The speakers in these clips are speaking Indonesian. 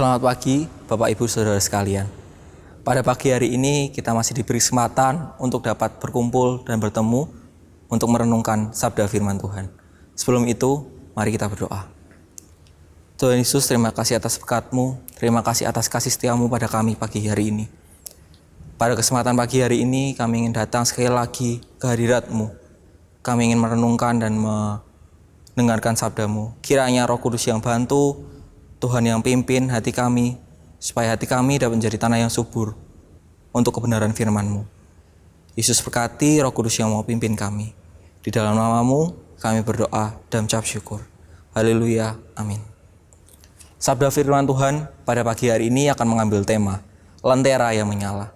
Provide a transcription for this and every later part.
Selamat pagi Bapak Ibu Saudara sekalian. Pada pagi hari ini kita masih diberi kesempatan untuk dapat berkumpul dan bertemu untuk merenungkan sabda firman Tuhan. Sebelum itu, mari kita berdoa. Tuhan Yesus, terima kasih atas berkat-Mu, terima kasih atas kasih setia-Mu pada kami pagi hari ini. Pada kesempatan pagi hari ini kami ingin datang sekali lagi ke hadirat-Mu. Kami ingin merenungkan dan mendengarkan sabda-Mu. Kiranya Roh Kudus yang bantu, Tuhan yang pimpin hati kami, supaya hati kami dapat menjadi tanah yang subur untuk kebenaran firman-Mu. Yesus berkati, Roh Kudus yang mau pimpin kami. Di dalam nama-Mu kami berdoa dan mengucap syukur. Haleluya, amin. Sabda firman Tuhan pada pagi hari ini akan mengambil tema lentera yang menyala.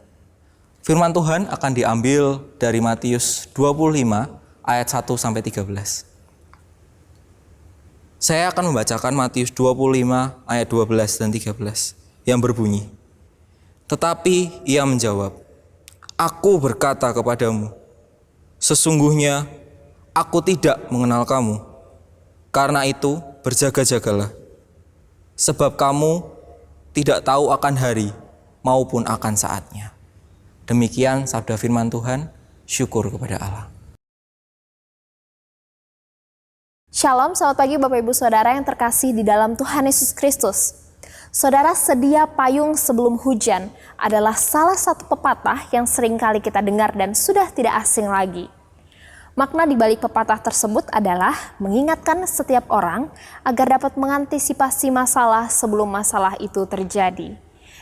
Firman Tuhan akan diambil dari Matius 25 ayat 1-13. Saya akan membacakan Matius 25 ayat 12 dan 13 yang berbunyi, "Tetapi ia menjawab, Aku berkata kepadamu, sesungguhnya aku tidak mengenal kamu. Karena itu berjaga-jagalah, sebab kamu tidak tahu akan hari maupun akan saatnya." Demikian sabda firman Tuhan, syukur kepada Allah. Shalom, selamat pagi Bapak Ibu Saudara yang terkasih di dalam Tuhan Yesus Kristus. Saudara, sedia payung sebelum hujan adalah salah satu pepatah yang sering kali kita dengar dan sudah tidak asing lagi. Makna di balik pepatah tersebut adalah mengingatkan setiap orang agar dapat mengantisipasi masalah sebelum masalah itu terjadi.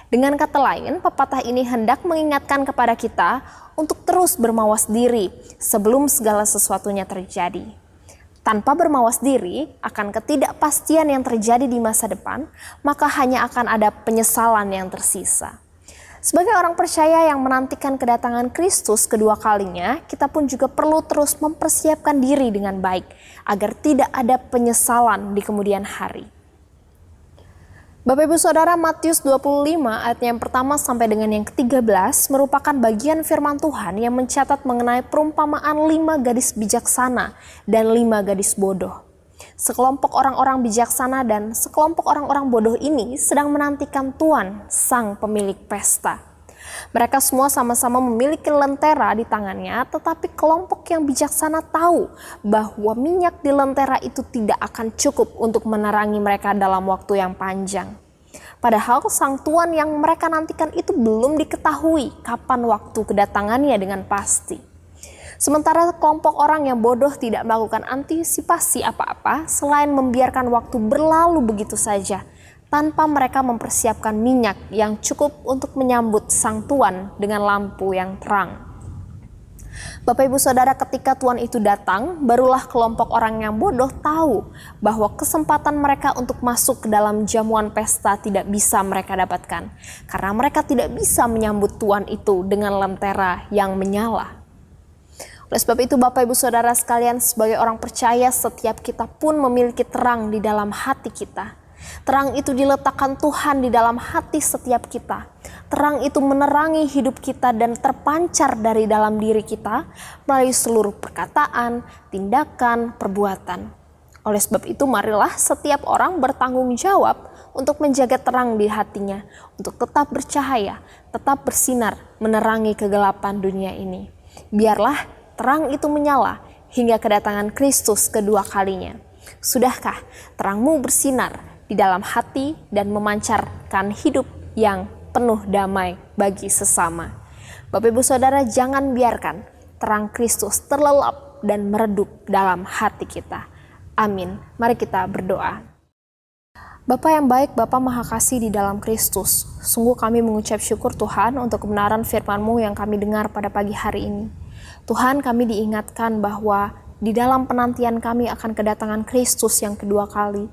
Dengan kata lain, pepatah ini hendak mengingatkan kepada kita untuk terus bermawas diri sebelum segala sesuatunya terjadi. Tanpa bermawas diri akan ketidakpastian yang terjadi di masa depan, maka hanya akan ada penyesalan yang tersisa. Sebagai orang percaya yang menantikan kedatangan Kristus kedua kalinya, kita pun juga perlu terus mempersiapkan diri dengan baik, agar tidak ada penyesalan di kemudian hari. Bapak Ibu Saudara, Matius 25 ayat yang pertama sampai dengan yang ke-13 merupakan bagian firman Tuhan yang mencatat mengenai perumpamaan 5 gadis bijaksana dan 5 gadis bodoh. Sekelompok orang-orang bijaksana dan sekelompok orang-orang bodoh ini sedang menantikan Tuan, sang pemilik pesta. Mereka semua sama-sama memiliki lentera di tangannya, tetapi kelompok yang bijaksana tahu bahwa minyak di lentera itu tidak akan cukup untuk menerangi mereka dalam waktu yang panjang. Padahal sang tuan yang mereka nantikan itu belum diketahui kapan waktu kedatangannya dengan pasti. Sementara kelompok orang yang bodoh tidak melakukan antisipasi apa-apa selain membiarkan waktu berlalu begitu saja, tanpa mereka mempersiapkan minyak yang cukup untuk menyambut sang tuan dengan lampu yang terang. Bapak Ibu Saudara, ketika tuan itu datang, barulah kelompok orang yang bodoh tahu bahwa kesempatan mereka untuk masuk ke dalam jamuan pesta tidak bisa mereka dapatkan, karena mereka tidak bisa menyambut tuan itu dengan lentera yang menyala. Oleh sebab itu Bapak Ibu Saudara sekalian, sebagai orang percaya setiap kita pun memiliki terang di dalam hati kita. Terang itu diletakkan Tuhan di dalam hati setiap kita. Terang itu menerangi hidup kita dan terpancar dari dalam diri kita melalui seluruh perkataan, tindakan, perbuatan. Oleh sebab itu marilah setiap orang bertanggung jawab untuk menjaga terang di hatinya, untuk tetap bercahaya, tetap bersinar, menerangi kegelapan dunia ini. Biarlah terang itu menyala hingga kedatangan Kristus kedua kalinya. Sudahkah terangmu bersinar di dalam hati dan memancarkan hidup yang penuh damai bagi sesama? Bapak Ibu Saudara, jangan biarkan terang Kristus terlelap dan meredup dalam hati kita. Amin. Mari kita berdoa. Bapa yang baik, Bapa Maha Kasih di dalam Kristus, sungguh kami mengucap syukur Tuhan untuk kebenaran firman-Mu yang kami dengar pada pagi hari ini. Tuhan, kami diingatkan bahwa di dalam penantian kami akan kedatangan Kristus yang kedua kali,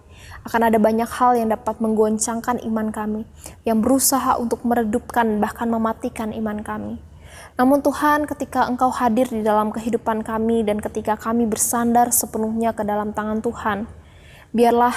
akan ada banyak hal yang dapat menggoncangkan iman kami, yang berusaha untuk meredupkan bahkan mematikan iman kami. Namun Tuhan, ketika Engkau hadir di dalam kehidupan kami dan ketika kami bersandar sepenuhnya ke dalam tangan Tuhan, biarlah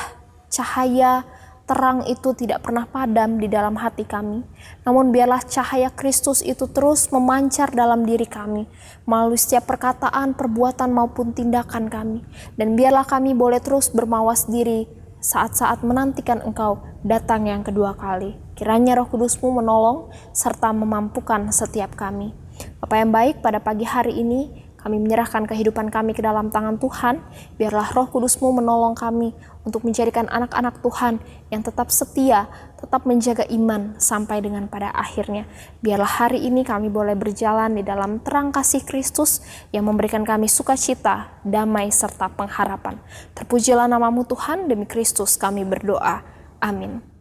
cahaya terang itu tidak pernah padam di dalam hati kami. Namun biarlah cahaya Kristus itu terus memancar dalam diri kami, melalui setiap perkataan, perbuatan maupun tindakan kami. Dan biarlah kami boleh terus bermawas diri saat-saat menantikan Engkau datang yang kedua kali. Kiranya Roh Kudus-Mu menolong serta memampukan setiap kami. Bapa yang baik, pada pagi hari ini kami menyerahkan kehidupan kami ke dalam tangan Tuhan. Biarlah Roh Kudus-Mu menolong kami untuk menjadikan anak-anak Tuhan yang tetap setia, tetap menjaga iman sampai dengan pada akhirnya. Biarlah hari ini kami boleh berjalan di dalam terang kasih Kristus yang memberikan kami sukacita, damai, serta pengharapan. Terpujilah nama-Mu Tuhan, demi Kristus kami berdoa. Amin.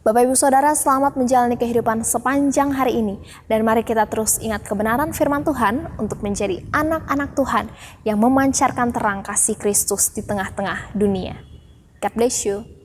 Bapak Ibu Saudara, selamat menjalani kehidupan sepanjang hari ini. Dan mari kita terus ingat kebenaran firman Tuhan untuk menjadi anak-anak Tuhan yang memancarkan terang kasih Kristus di tengah-tengah dunia. God bless you.